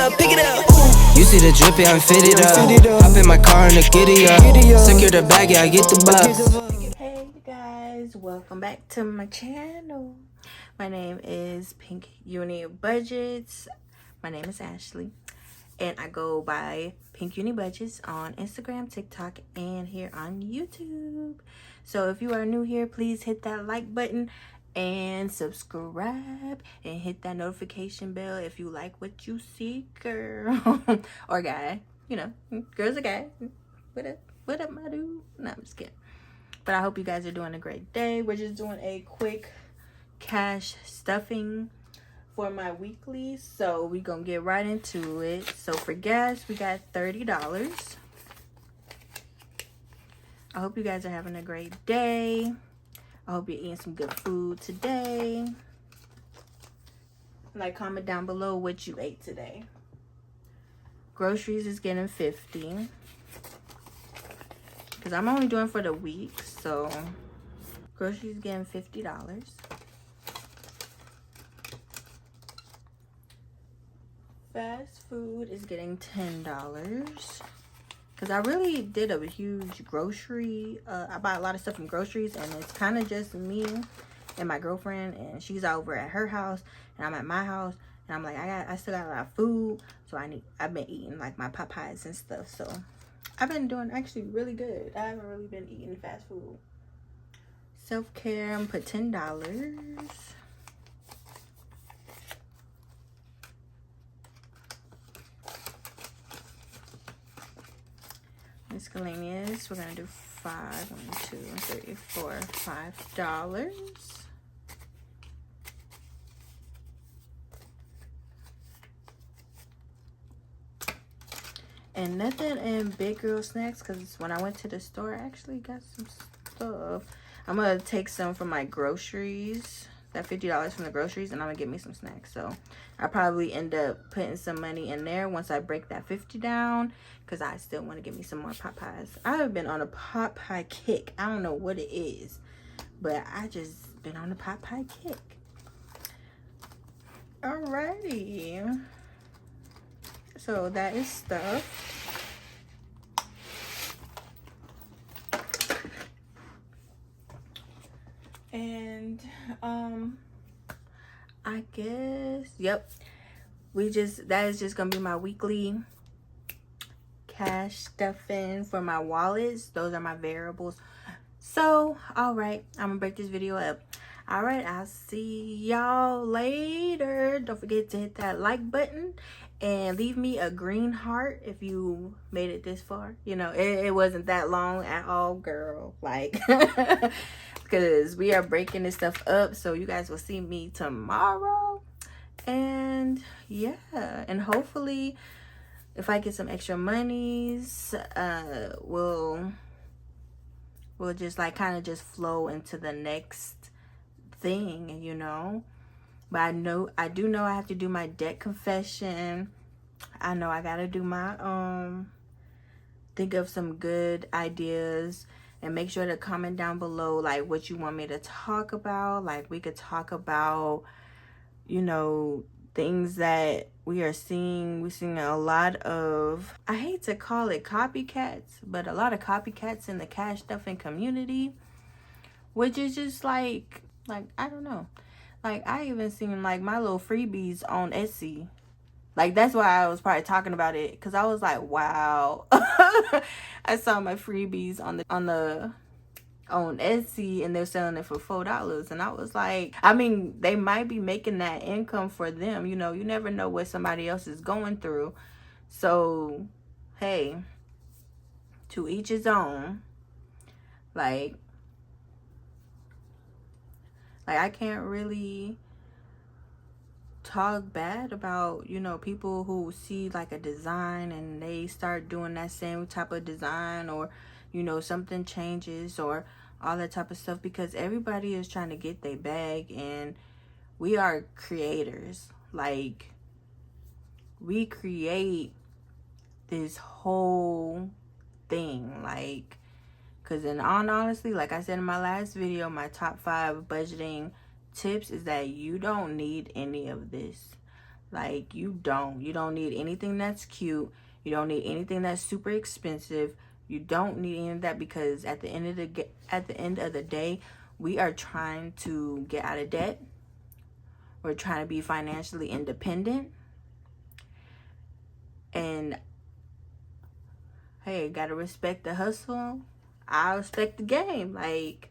up, pick it up. You see the drippy, I'm fitted up. Hop in my car and the giddy up. Secure the bag, yeah, I get the bus. Hey guys, welcome back to my channel. My name is Pink-UniBudgetz. My name is Ashley, and I go by Pink-UniBudgetz on Instagram, TikTok, and here on YouTube. So if you are new here, please hit that like button and subscribe and hit that notification bell if you like what you see, girl or guy. You know, girls or guy. What up, my dude? No, I'm just kidding. But I hope you guys are doing a great day. We're just doing a quick cash stuffing for my weekly, so we gonna get right into it. So for gas, we got $30. I hope you guys are having a great day. I hope you're eating some good food today. Like, comment down below what you ate today. Groceries is getting $50 because I'm only doing for the week, so groceries getting $50. Fast food is getting $10 because I really did a huge grocery. I bought a lot of stuff from groceries, and it's kind of just me and my girlfriend, and she's over at her house, and I'm at my house, and I'm like, I still got a lot of food, so I've been eating like my Popeyes and stuff, so I've been doing actually really good. I haven't really been eating fast food. Self-care, I'm put $10. Miscellaneous, we're gonna do $5. 1, 2, 3, 4, $5. And nothing in big girl snacks, because when I went to the store, I actually got some stuff. I'm gonna take some from my groceries, that $50 from the groceries, and I'm gonna get me some snacks. So I probably end up putting some money in there once I break that 50 down, because I still want to get me some more Popeyes. I've been on a Popeye kick. I don't know what it is, but I just been on a Popeye kick. Alrighty, so that is stuff. And I guess, yep, that is just gonna be my weekly cash stuffing for my wallets. Those are my variables. So all right, I'm gonna break this video up. All right, I'll see y'all later. Don't forget to hit that like button and leave me a green heart if you made it this far. You know, it wasn't that long at all, girl, like because we are breaking this stuff up, so you guys will see me tomorrow. And yeah, and hopefully if I get some extra monies, we'll just like kind of just flow into the next thing, you know. But I do know I have to do my debt confession. I know I gotta do my think of some good ideas, and make sure to comment down below like what you want me to talk about. Like, we could talk about, you know, things that we are seeing. We're seeing a lot of, I hate to call it copycats, but a lot of copycats in the cash stuffing community, which is just like I don't know. Like, I even seen like my little freebies on Etsy. Like, that's why I was probably talking about it, because I was like, wow. I saw my freebies on Etsy, and they're selling it for $4, and I was like, I mean, they might be making that income for them, you know. You never know what somebody else is going through. So hey, to each his own. Like I can't really talk bad about, you know, people who see like a design and they start doing that same type of design, or, you know, something changes or all that type of stuff, because everybody is trying to get their bag, and we are creators. Like, we create this whole thing, like, because in all honesty, like I said in my last video, my top 5 budgeting tips is that you don't need any of this. Like, you don't need anything that's cute. You don't need anything that's super expensive. You don't need any of that, because at the end of the day, we are trying to get out of debt. We're trying to be financially independent. And hey, gotta respect the hustle. I respect the game. Like,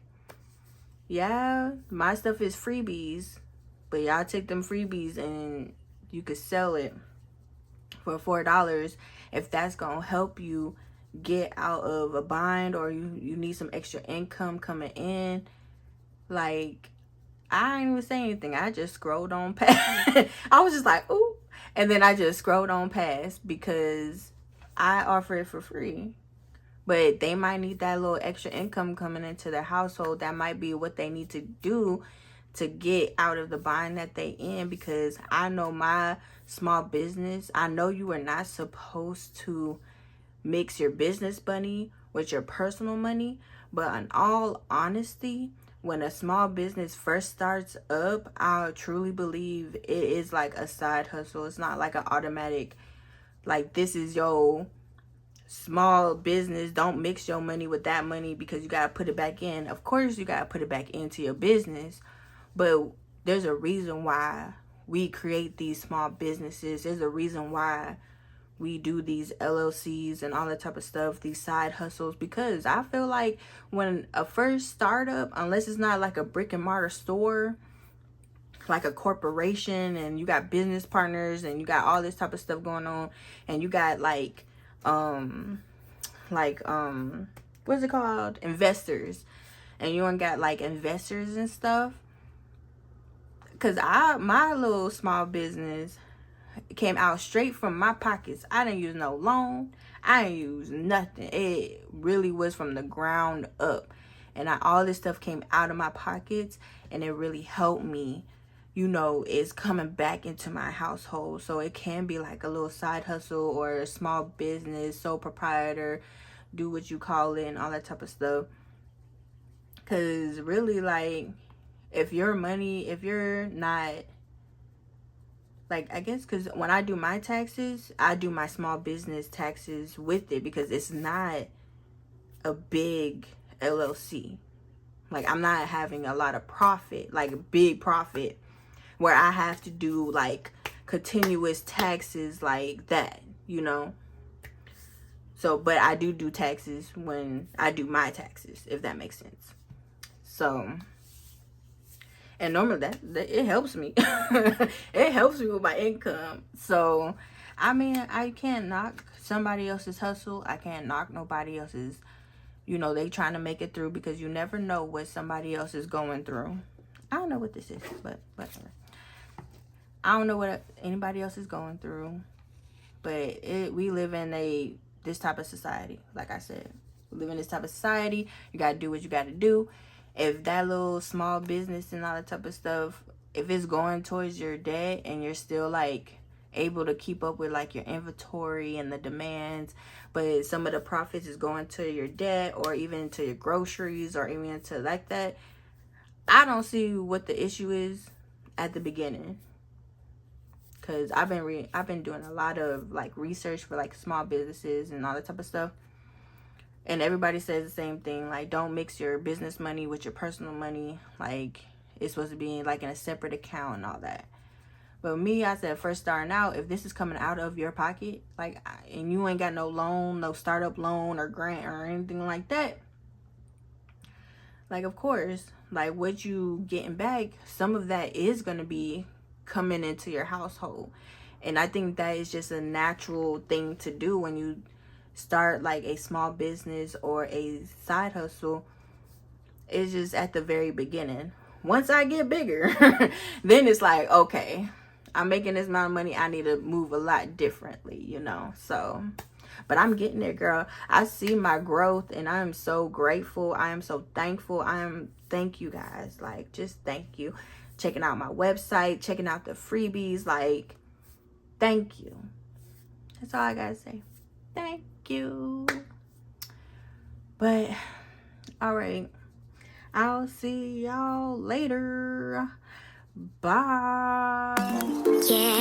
yeah, my stuff is freebies, but y'all take them freebies and you could sell it for $4 if that's gonna help you get out of a bind, or you need some extra income coming in. Like, I didn't even say anything. I just scrolled on past. I was just like, ooh. And then I just scrolled on past because I offer it for free. But they might need that little extra income coming into their household. That might be what they need to do to get out of the bind that they in. Because I know my small business, I know you are not supposed to mix your business money with your personal money. But in all honesty, when a small business first starts up, I truly believe it is like a side hustle. It's not like an automatic, like, this is your small business. Don't mix your money with that money, because you got to put it back in. Of course, you got to put it back into your business. But there's a reason why we create these small businesses. There's a reason why we do these LLCs and all that type of stuff, these side hustles, because I feel like when a first startup, unless it's not like a brick and mortar store, like a corporation, and you got business partners and you got all this type of stuff going on, and you got what's it called, investors, and you ain't got like investors and stuff. Because my little small business came out straight from my pockets. I didn't use no loan. I didn't use nothing. It really was from the ground up. And all this stuff came out of my pockets, and it really helped me. You know, it's coming back into my household. So it can be like a little side hustle or a small business, sole proprietor, do what you call it, and all that type of stuff. Because really, like, if you're not, like, I guess, because when I do my taxes, I do my small business taxes with it, because it's not a big LLC. Like, I'm not having a lot of profit, like a big profit, where I have to do like continuous taxes like that, you know. So, but I do taxes when I do my taxes, if that makes sense. So, and normally that it helps me. It helps me with my income. So, I mean, I can't knock somebody else's hustle. I can't knock nobody else's, you know, they trying to make it through, because you never know what somebody else is going through. I don't know what this is, but whatever. I don't know what anybody else is going through, but we live in this type of society. Like I said, we live in this type of society. You got to do what you got to do. If that little small business and all that type of stuff, if it's going towards your debt and you're still like able to keep up with like your inventory and the demands, but some of the profits is going to your debt, or even to your groceries, or even to like that, I don't see what the issue is at the beginning. Because I've been doing a lot of like research for like small businesses and all that type of stuff. And everybody says the same thing. Like, don't mix your business money with your personal money. Like, it's supposed to be like in a separate account and all that. But me, I said, first starting out, if this is coming out of your pocket, like, and you ain't got no loan, no startup loan or grant or anything like that, like, of course, like, what you getting back, some of that is going to be coming into your household. And I think that is just a natural thing to do when you start like a small business or a side hustle. It's just at the very beginning. Once I get bigger, then it's like, okay, I'm making this amount of money, I need to move a lot differently, you know. So, but I'm getting there, girl. I see my growth, and I am so grateful. I am so thankful. Thank you guys. Like, just thank you. Checking out my website, checking out the freebies. Like, thank you. That's all I gotta say. Thank you. But, all right. I'll see y'all later. Bye. Yeah.